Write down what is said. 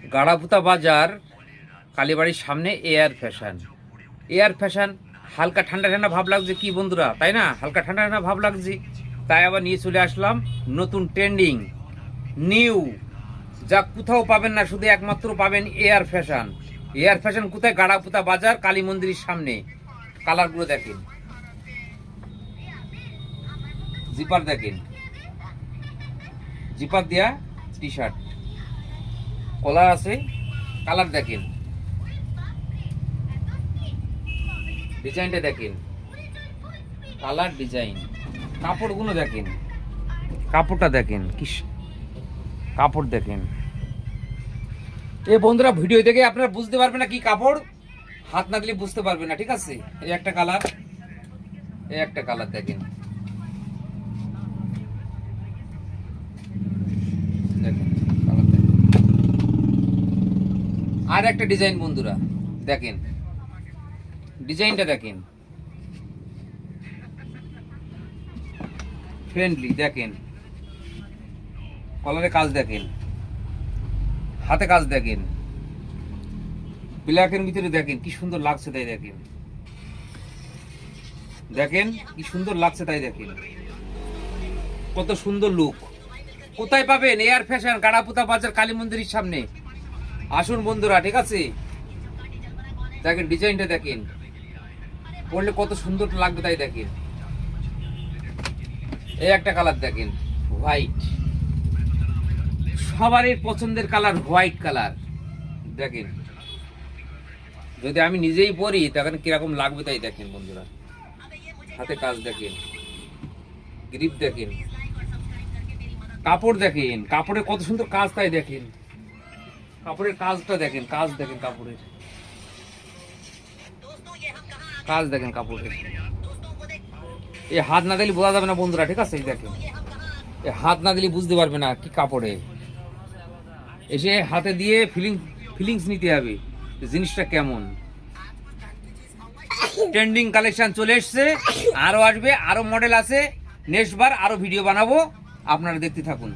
গাড়াপুতা বাজার কালীবাড়ির সামনে air fashion. Air fashion হালকা ঠান্ডা ঠান্ডা ভাব লাগছে কি বন্ধুরা, তাই না? হালকা ঠান্ডা ঠান্ডা ভাব লাগছে, তাই আবার নিয়ে চলে আসলাম নতুন ট্রেন্ডিং নিউ, যা কোথাও পাবেন না, শুধু একমাত্র পাবেন এয়ার ফ্যাশন। এয়ার ফ্যাশন কোথায়? গাড়াপুতা বাজার কালী মন্দিরের সামনে। কালারগুলো দেখেন, জিপার দেখেন, জিপার দেয়া টি শার্ট, কলার আছে, কালার দেখেন, ডিজাইনটা দেখেন, কালার ডিজাইন, কাপড়গুলো দেখেন, কাপড়টা দেখেন, কি কাপড় দেখেন। এই বন্ধুরা ভিডিও দেখে আপনারা বুঝতে পারবেন না কি কাপড়, হাত না দিলে বুঝতে পারবেন না, ঠিক আছে? এই একটা কালার, এই একটা কালার দেখেন, দেখেন কালার দেখেন। আর একটা ডিজাইন বন্ধুরা দেখেন, ডিজাইনটা দেখেন, ফ্রেন্ডলি দেখেন, কলারে কাজ দেখেন, হাতে কাজ দেখেন, ব্ল্যাকের ভিতরে দেখেন কি সুন্দর লাগছে, তাই দেখেন, দেখেন কি সুন্দর লাগছে, তাই দেখেন, কত সুন্দর লুক। কোথায় পাবেন? এয়ার ফ্যাশন, গাড়াপুতা বাজার কালী মন্দিরের সামনে। আসুন বন্ধুরা, ঠিক আছে? দেখেন ডিজাইনটা দেখেন, পরলে কত সুন্দর লাগবে, তাই দেখেন। এই একটা কালার দেখেন, হোয়াইট, সবারই পছন্দের কালার, হোয়াইট কালার দেখেন। যদি আমি নিজেই পরি তখন কিরকম লাগবে, তাই দেখেন বন্ধুরা। হাতে কাজ দেখেন, গ্রিপ দেখেন, কাপড় দেখেন, কাপড়ের কত সুন্দর কাজ, তাই দেখেন। কাপড়ের কাজটা দেখেন, কাজ দেখেন, কাপড়ের কাজ দেখেন, কাপড়ের। এই হাত না দিলে বোঝা যাবে না বন্ধুরা, ঠিক আছে? দেখেন, এই হাত না দিলে বুঝতে পারবে না কি কাপড়ে। এসে হাতে দিয়ে ফিলিংস নিতে হবে জিনিসটা কেমন। ট্রেন্ডিং কালেকশন চলে এসছে, আরো আসবে, আরো মডেল আছে। নেক্সট বার আরো ভিডিও বানাবো, আপনারা দেখতে থাকুন।